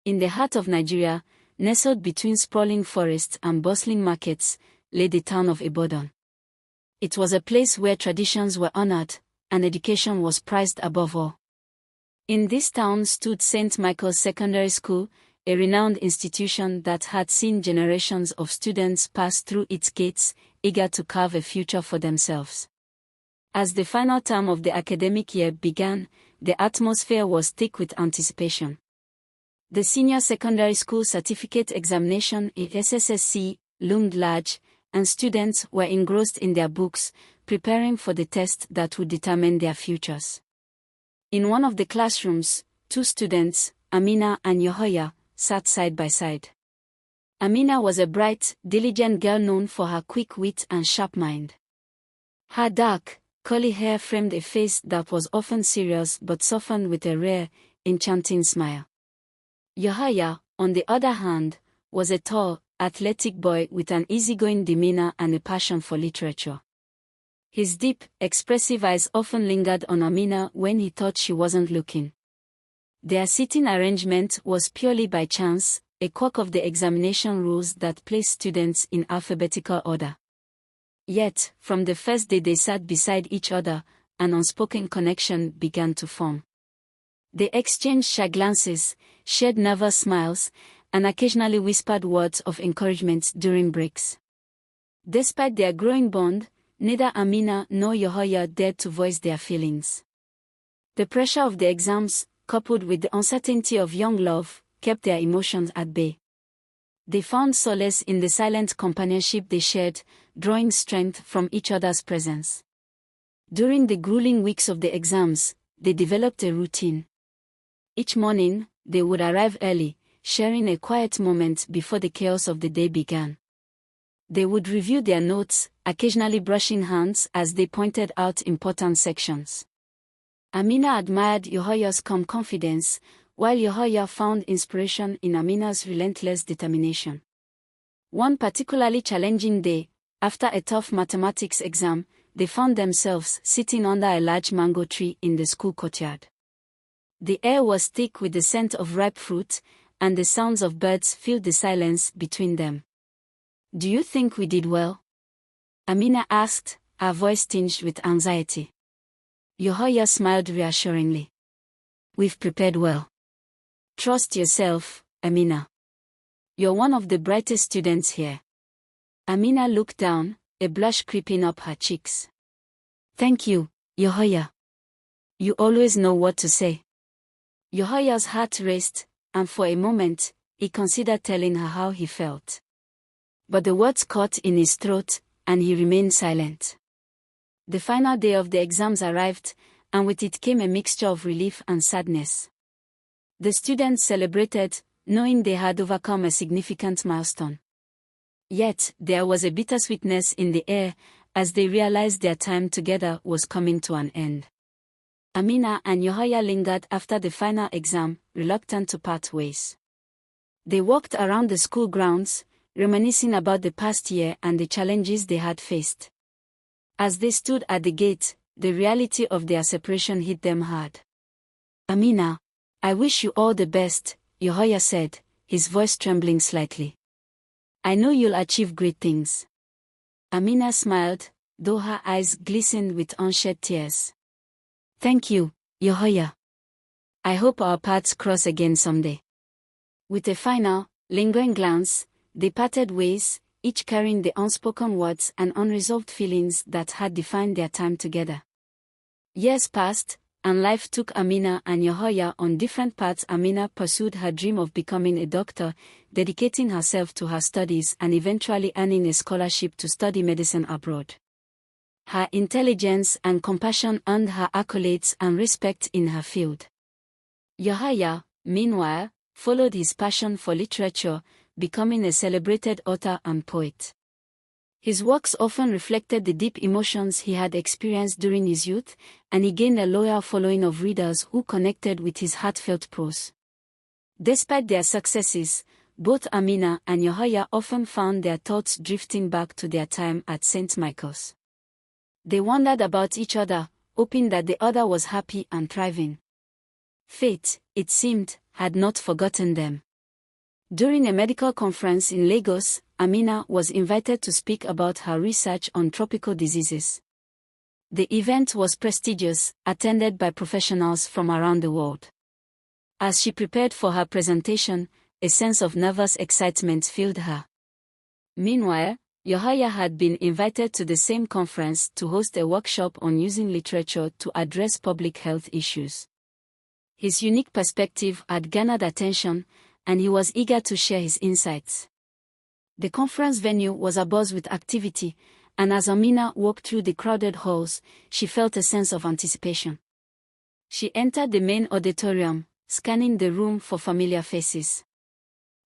In the heart of Nigeria, nestled between sprawling forests and bustling markets, lay the town of Ibadan. It was a place where traditions were honored, and education was prized above all. In this town stood St. Michael's Secondary School, a renowned institution that had seen generations of students pass through its gates, eager to carve a future for themselves. As the final term of the academic year began, the atmosphere was thick with anticipation. The Senior Secondary School Certificate Examination (SSSC) loomed large, and students were engrossed in their books, preparing for the test that would determine their futures. In one of the classrooms, two students, Amina and Yahaya, sat side by side. Amina was a bright, diligent girl known for her quick wit and sharp mind. Her dark, curly hair framed a face that was often serious but softened with a rare, enchanting smile. Yahaya, on the other hand, was a tall, athletic boy with an easygoing demeanor and a passion for literature. His deep, expressive eyes often lingered on Amina when he thought she wasn't looking. Their seating arrangement was purely by chance, a quirk of the examination rules that placed students in alphabetical order. Yet, from the first day they sat beside each other, an unspoken connection began to form. They exchanged shy glances, shared nervous smiles, and occasionally whispered words of encouragement during breaks. Despite their growing bond, neither Amina nor Yahaya dared to voice their feelings. The pressure of the exams, coupled with the uncertainty of young love, kept their emotions at bay. They found solace in the silent companionship they shared, drawing strength from each other's presence. During the grueling weeks of the exams, they developed a routine. Each morning, they would arrive early, sharing a quiet moment before the chaos of the day began. They would review their notes, occasionally brushing hands as they pointed out important sections. Amina admired Yahaya's calm confidence, while Yahaya found inspiration in Amina's relentless determination. One particularly challenging day, after a tough mathematics exam, they found themselves sitting under a large mango tree in the school courtyard. The air was thick with the scent of ripe fruit, and the sounds of birds filled the silence between them. "Do you think we did well?" Amina asked, her voice tinged with anxiety. Yahaya smiled reassuringly. "We've prepared well. Trust yourself, Amina. You're one of the brightest students here." Amina looked down, a blush creeping up her cheeks. "Thank you, Yahaya. You always know what to say." Yahaya's heart raced, and for a moment, he considered telling her how he felt. But the words caught in his throat, and he remained silent. The final day of the exams arrived, and with it came a mixture of relief and sadness. The students celebrated, knowing they had overcome a significant milestone. Yet, there was a bittersweetness in the air, as they realized their time together was coming to an end. Amina and Yahaya lingered after the final exam, reluctant to part ways. They walked around the school grounds, reminiscing about the past year and the challenges they had faced. As they stood at the gate, the reality of their separation hit them hard. "Amina, I wish you all the best," Yahaya said, his voice trembling slightly. "I know you'll achieve great things." Amina smiled, though her eyes glistened with unshed tears. "Thank you, Yahaya. I hope our paths cross again someday." With a final, lingering glance, they parted ways, each carrying the unspoken words and unresolved feelings that had defined their time together. Years passed, and life took Amina and Yahaya on different paths. Amina pursued her dream of becoming a doctor, dedicating herself to her studies and eventually earning a scholarship to study medicine abroad. Her intelligence and compassion earned her accolades and respect in her field. Yahaya, meanwhile, followed his passion for literature, becoming a celebrated author and poet. His works often reflected the deep emotions he had experienced during his youth, and he gained a loyal following of readers who connected with his heartfelt prose. Despite their successes, both Amina and Yahaya often found their thoughts drifting back to their time at St. Michael's. They wondered about each other, hoping that the other was happy and thriving. Fate, it seemed, had not forgotten them. During a medical conference in Lagos, Amina was invited to speak about her research on tropical diseases. The event was prestigious, attended by professionals from around the world. As she prepared for her presentation, a sense of nervous excitement filled her. Meanwhile, Yahaya had been invited to the same conference to host a workshop on using literature to address public health issues. His unique perspective had garnered attention, and he was eager to share his insights. The conference venue was abuzz with activity, and as Amina walked through the crowded halls, she felt a sense of anticipation. She entered the main auditorium, scanning the room for familiar faces.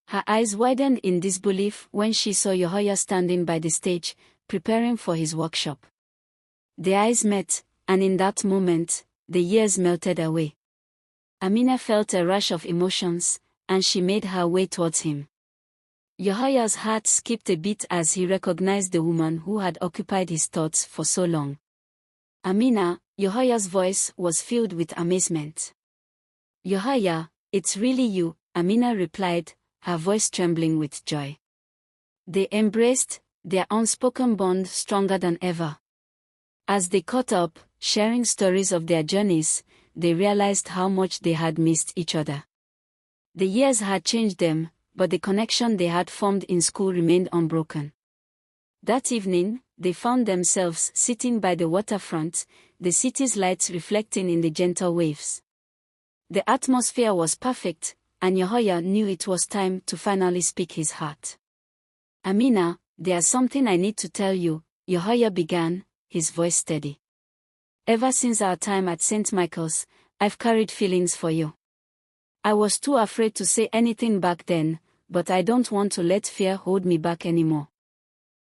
Her eyes widened in disbelief when she saw Yahaya standing by the stage, preparing for his workshop. Their eyes met, and in that moment, the years melted away. Amina felt a rush of emotions, and she made her way towards him. Yahaya's heart skipped a beat as he recognized the woman who had occupied his thoughts for so long. Amina, Yahaya's voice was filled with amazement. "Yahaya, it's really you," Amina replied, her voice trembling with joy. They embraced, their unspoken bond stronger than ever. As they caught up, sharing stories of their journeys, they realized how much they had missed each other. The years had changed them, but the connection they had formed in school remained unbroken. That evening, they found themselves sitting by the waterfront, the city's lights reflecting in the gentle waves. The atmosphere was perfect, and Yahaya knew it was time to finally speak his heart. "Amina, there's something I need to tell you," Yahaya began, his voice steady. "Ever since our time at St. Michael's, I've carried feelings for you. I was too afraid to say anything back then, but I don't want to let fear hold me back anymore."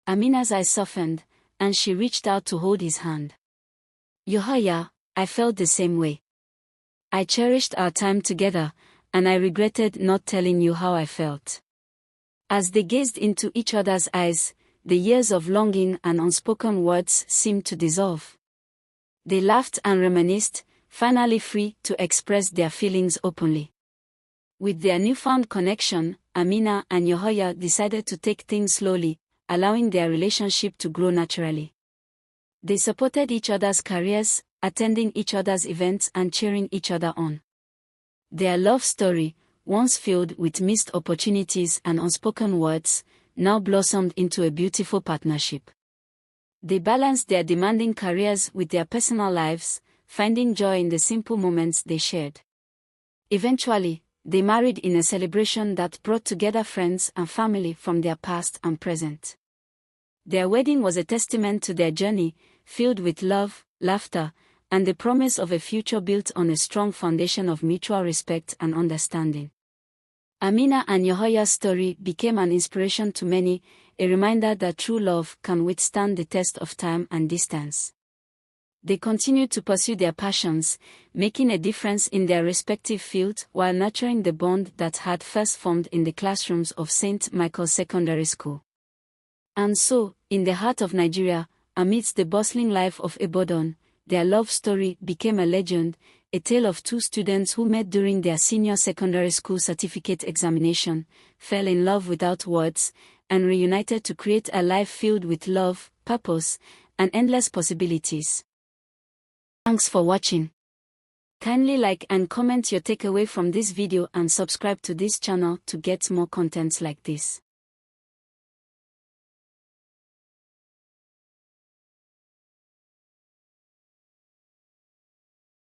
Amina's eyes softened, and she reached out to hold his hand. "Yahaya, I felt the same way. I cherished our time together, and I regretted not telling you how I felt." As they gazed into each other's eyes, the years of longing and unspoken words seemed to dissolve. They laughed and reminisced, finally free to express their feelings openly. With their newfound connection, Amina and Yahaya decided to take things slowly, allowing their relationship to grow naturally. They supported each other's careers, attending each other's events and cheering each other on. Their love story, once filled with missed opportunities and unspoken words, now blossomed into a beautiful partnership. They balanced their demanding careers with their personal lives, finding joy in the simple moments they shared. Eventually, they married in a celebration that brought together friends and family from their past and present. Their wedding was a testament to their journey, filled with love, laughter, and the promise of a future built on a strong foundation of mutual respect and understanding. Amina and Yahaya's story became an inspiration to many, a reminder that true love can withstand the test of time and distance. They continued to pursue their passions, making a difference in their respective fields while nurturing the bond that had first formed in the classrooms of St. Michael's Secondary School. And so, in the heart of Nigeria, amidst the bustling life of Ibadan, their love story became a legend, a tale of two students who met during their senior secondary school certificate examination, fell in love without words, and reunited to create a life filled with love, purpose, and endless possibilities. Thanks for watching. Kindly like and comment your takeaway from this video and subscribe to this channel to get more contents like this.